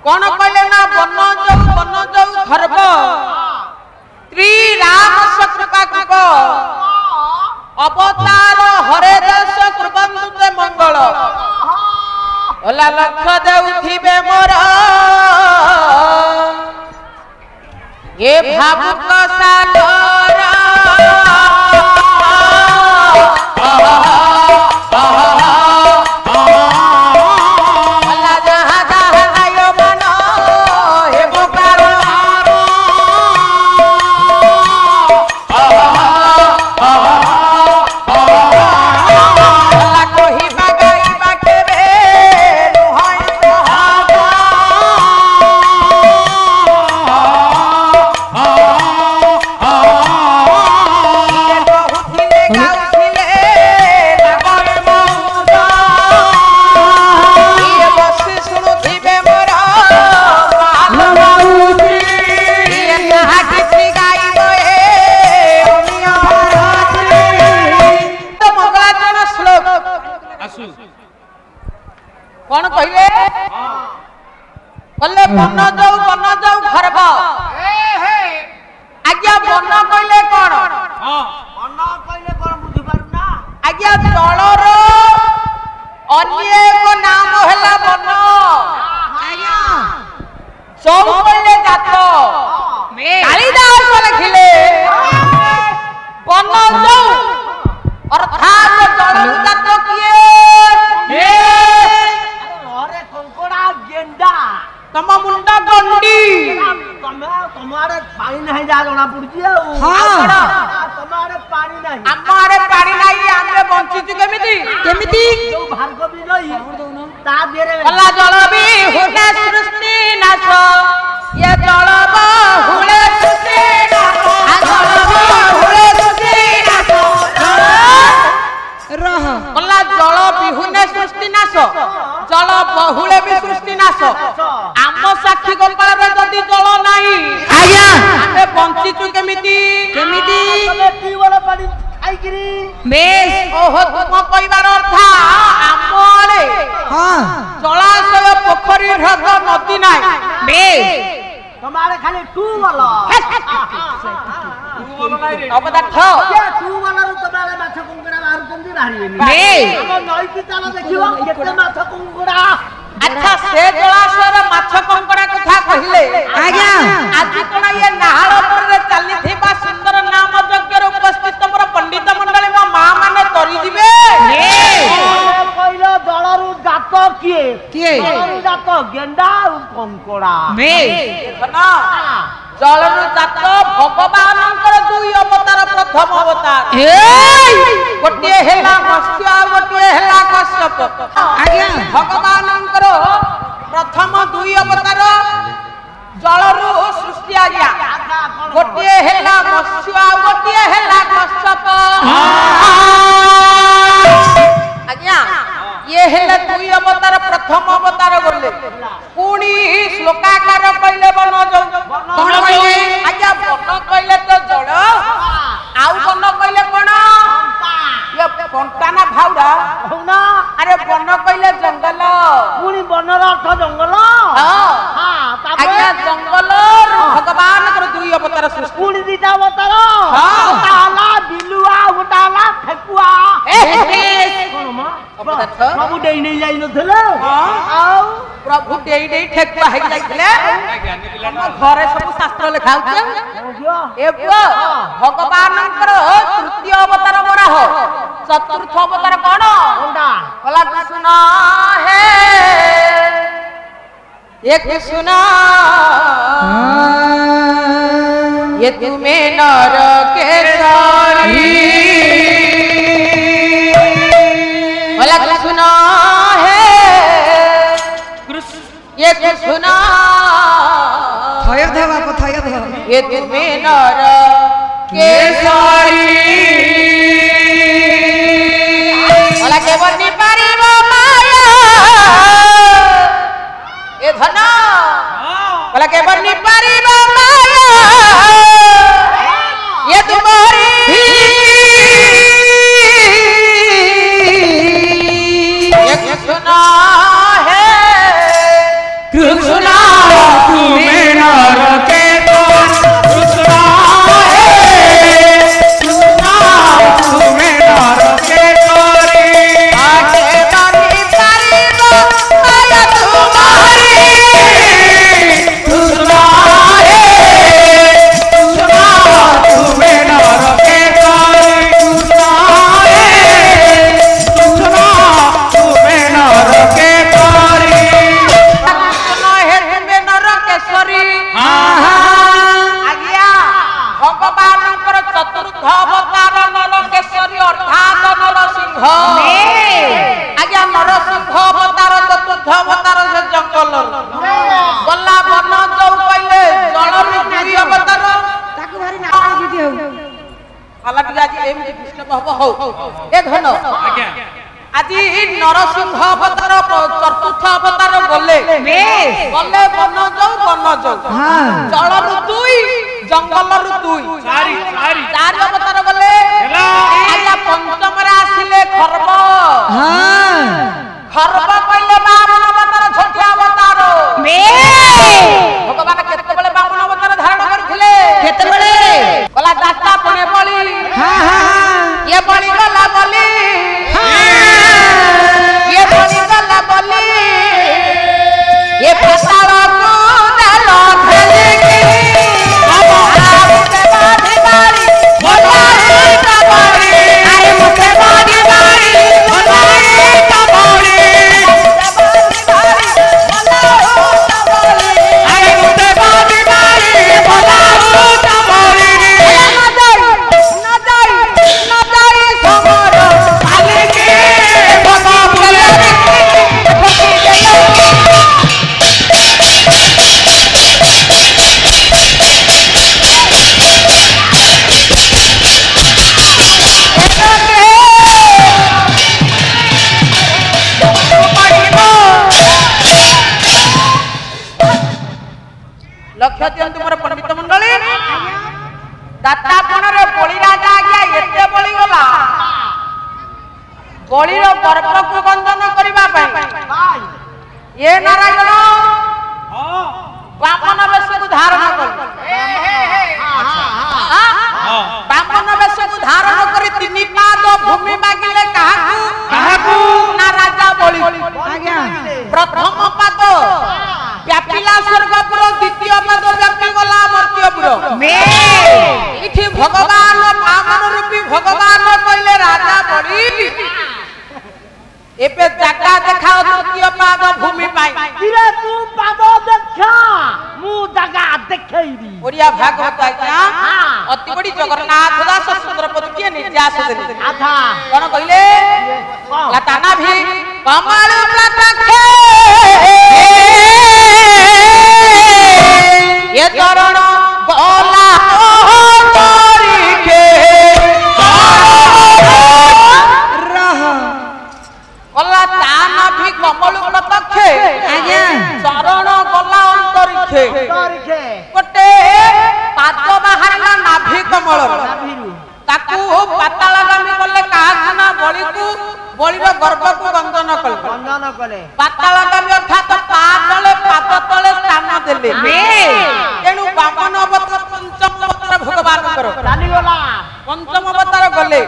कौन कहले ना बन जाऊ खरब श्री राम कृपा कृप अवतार हरे देश कृपंतु ते मंगल ओला लक्ष्य देउथिबे मोर ये भावुक सागर कौन कहले कहले बन जाऊ खरब आज्ञा बन कहले कौन बन कहले कौन बुझी पारु ना आज्ञा जलर अन्य एक नाम हैला बन आज्ञा सौ कहले जात कालिदास लिखिले बन जाऊ अर्थात जलर जात किए तम मुंडा गंडी तुम्हारे पानी नहीं जा जोना पुड़जी तुम्हारे पानी नहीं हमारे पानी नहीं आमे बंची छु केमिति जो भार्गवी रही ता देरे कला जल भी हुने सृष्टि नाश ये जल बहुले सृष्टि नाश आ जल बहुले सृष्टि नाश रह कला जल बिहुने सृष्टि नाश जल बहुले भी सृष्टि नाश आम साक्षी गोपाल रे जदी जल नाही आज्ञा आमे बंची छु केमिति तमे पीवल पानी खाइकरी बेस ओहो तुम कहबार अर्थ आमरे हां जलाशय पोखरी ह्रद नदी नाही बेस तुम्हारे खाली टूवल नाही रे अपदार्थ ये टूवल रो तुम्हारे माछ कुंगड़ा बाहर कंदी बाहरी बेस हम नई की चाल देखियो केते माछ कुंगड़ा अच्छा से जलाशय माछ कंकड़ा कथा कहिले आज्ञा आज कोन ये नाहाळ पर चली थिबा सुंदर नाम यज्ञ रे उपस्थित हमर पंडित मंडली मा मां माने तरी दिबे कहलो जलरु जात किए जलरु जात गेंडा और कंकड़ा बे ना जलरु जात भगवानंकर दुई अवतार प्रथम अवतार गोटे हेला मत्स्य गोटे हेला कश्यप आज्ञा भगवानंकर प्रथम दुई अवतार जलरु सृष्टि आज्ञा गोटे हेला मत्स्य गोटे हेला कश्यप आज्ञा ये हेले दुई अवतार प्रथम अवतार गले पुणी श्लोकाकार कहले बन जाऊ कोन कहले आज्ञा बन कहले तो जड़ आउ बन कहले कोन ये पंटा ना भाउडा होना अरे बन कहले जंगल पुणी बनर अर्थ जंगल हां आज्ञा जंगल भगवान कर दुई अवतार सृष्टि पुणी दीटा अवतार ताला बिलुआ उटाला ठेकुआ प्रभु डेई नहीं जाई नथले आउ प्रभु डेई डेई ठेकुआ हे जाइले घरे सब शास्त्र लिखा होचे ए भगवानंकर तृतीय अवतार मरा हो चतुर्थ अवतार कोन कोंडा भला कृष्ण है एक सुना ये तुम्हें नर के सारी भला कृष्ण है ये कृष्ण थय ध बाप थय ध ये तुम्हें नर के सारी भला के बनी पारिब माया ए धना भला के बनी पारिब माया ये तुम्हारी ये कृष्ण है कृष्ण ଅବତାର ସେ ଜଙ୍ଗଲ ଗଲା ବନ ଯୋଉ କହିଲେ ଜଳରୁ ଦୁଇ ଅବତାର ତାକୁ ଭାରି ନାକ ଦିଦି ହଉ ଆଲା ଟିକେ ଆଜି ଏମିତି ବିଷ୍ଣୁ ହବ ହଉ ଏ ଧନ ଆଜ୍ଞା ଆଜି ନରସିଂହ ଅବତାର ଚତୁର୍ଥ ଅବତାର ଗଲେ ଗଲେ ବନ ଯୋଉ ଜଳରୁ ଦୁଇ ଜଙ୍ଗଲରୁ ଦୁଇ ଚାରି ଅବତାର ଗଲେ ଆଜ୍ଞା ପଞ୍ଚମରେ ଆସିଲେ ଖର୍ବ ଖର୍ବ କହିଲେ ବାମନ ଅବତାର ଛୋଟିଆ ଅବତାର ଭଗବାନ କେତେବେଳେ ବାମନ ଅବତାର ଧାରଣ କରିଥିଲେ କେତେବେଳେ ଗଲା ଦାତା ପଣେ ବଳି ଇଏ ବଳି ଗଲା ବଲି ଇଏ ବଳି ଗଲା ବଲି ଇଏ ପାତାଳକୁ ଦେଲ ଢେଲିକି लक्ष्य दियंतु मोर पंडित मंडली दातापणरे बळी राजा आज्ञा एते बळी गला बळीर गर्भ को बंधन करिबा पई ये नारायण बामन वेश को धारण कर बामन वेश को धारण करी तिनि पाद भूमि मागिले काहाकू ना राजा बळी आज्ञा प्रथम पाद व्यापिला स्वर्गपुर द्वितीय पद व्यापी गला मर्त्यपुर इठी भगवान बामन रूपी भगवान कहले राजा बड़ी एबे जगह देखाओ तृतीय पाद भूमि पाई तिरे तू पाद देखा मु जगह देखैबी ओडिया भागवत आज्ञा अति बड़ी जगन्नाथ दास सुंदरपति के निर्यास देले आधा कोन कहले लताना भी कमल लटके ये चरण बोला तोरीके रह बोला तान भी कमल प्रत्यक्षे आज्ञा चरण बोला अंतरिक्षे तोरखे गोटे पाद बाहरला नाभि कमल नाभिरु ताकू पातालगामी कले काहाना बळीकू बळीर गर्भ को बंधन कले बंधन कले पातालगामी अर्थात पाद तले स्थान देले तेणु बामन अवतार पंचम अवतार भगवान कर चाली गला पंचम अवतार गले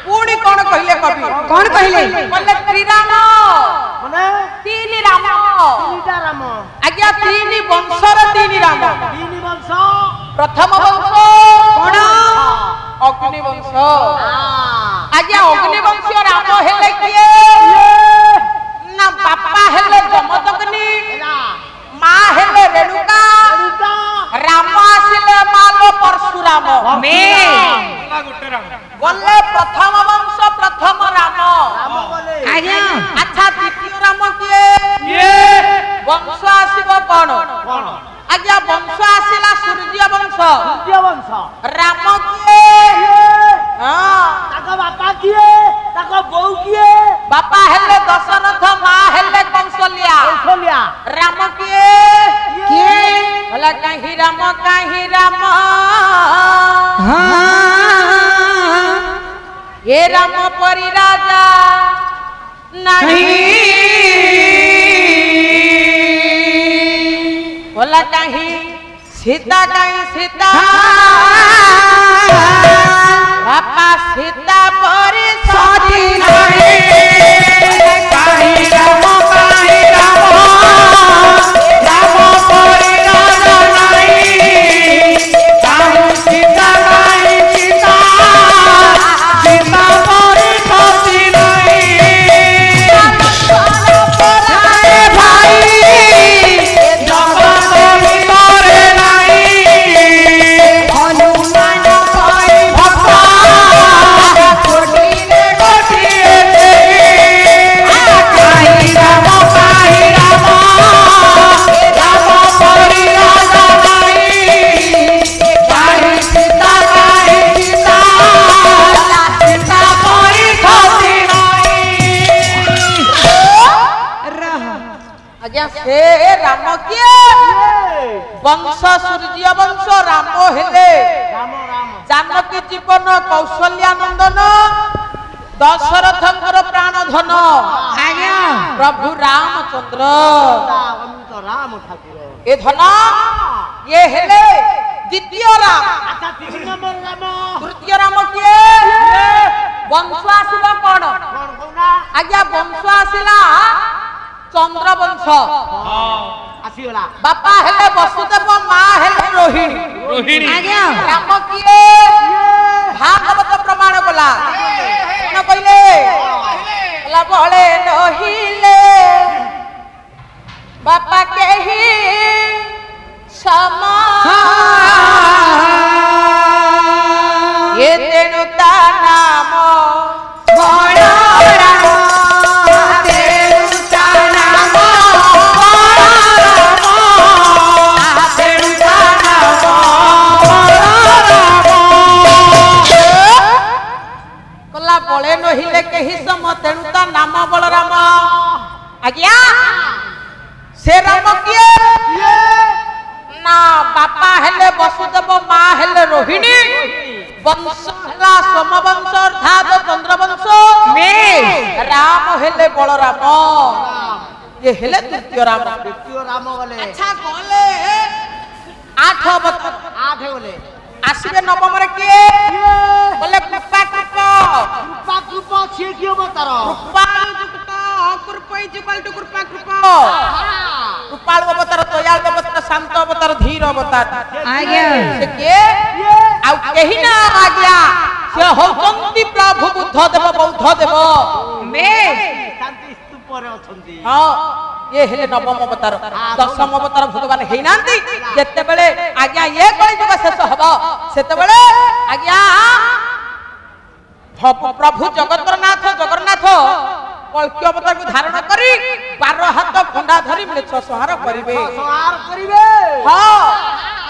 पुणी कोन कहिले कवि कौन कहले बोले त्रिराम माने तीन राम तीनटा राम आज्ञा तीन वंशर तीन राम तीन वंश प्रथम वंश कोन अग्नि वंश आज्ञा अग्नि वंश राम हेले किए ना बापा हेले जमदग्नि मां हेले रेणुका राम आसिले मालो परशुराम गोटे राम गले प्रथम वंश प्रथम राम राम बोले आज्ञा अच्छा द्वितीय राम किए ये वंश आसीबो कोन कोन आज्ञा वंश आसिला सूर्य वंश सूर्य वंश राम किए हां ताका बापा किए ताका बहू किए बापा हेले दशरथ मां हेले कौशल्या कौशल्या राम किए किए भला काहे राम ये राम परि राजा नहीं भला काहे सीता काहे सीता बापा सीता परि सती नहीं काहे राम राम परि राजा नहीं काहे सीता सीता परि सती नहीं भाई जगत करे नहीं हनुमान कोई भक्त कोटिने कोटिए आज्ञा से राम किए वंश सूर्य वंश राम हेले राम राम जानकी जीवन कौशल्यानंदन दशरथंकर प्राण धन आज्ञा प्रभु रामचंद्र राम ठाकुर ए धन ये हेले द्वितीय राम अच्छा 3 नंबर राम तृतीय राम किए वंश आसिला कौन कौन कहना आज्ञा वंश आसिला चंद्र वंश आसीगला बापा हेले वसुदेव माँ हेले रोहिणी रोहिणी आज्ञा राम किए भागवत प्रमाण कला न कहले बड़े नहिले बापा के ही समा ये तेणु ता नाम बड़ राम तेणु ता नाम तेणु ता नाम कला बड़े नहिले केही सम तेणु ता नाम बलराम आज्ञा से राम किए ना बापा हेले वसुदेव माँ हेले रोहिणी वंश हेला सोमवंश अर्थात चंद्रवंश राम हेले बलराम ये हेले तृतीय राम द्वितीय राम बोले अच्छा गले 8 अवतार 8 बोले आसिबे नवम रे किए बोले कृपा कृपा कृपा कृपा छे कियो बतार कृपा युक्त कृपा इक्वल टू कृपा कृपा कृपाल अवतार दयाल अवतार शांत अवतार धीर अवतार आज्ञा से किए आ केही ना आज्ञा से होचंती प्रभु बुद्ध देव बौद्ध देव शांति स्तूप रे अछंती हां ये हेले नवम अवतार दशम अवतार भगवान हेई नांती जेते बेले आज्ञा ये कली जुग शेष हबो सेते बेले आज्ञा प्रभु जगन्नाथ कल्की अवतार को धारण करी 12 हाथ खंडा धरी मिले 6 संहार करिवे संहार करिवे हां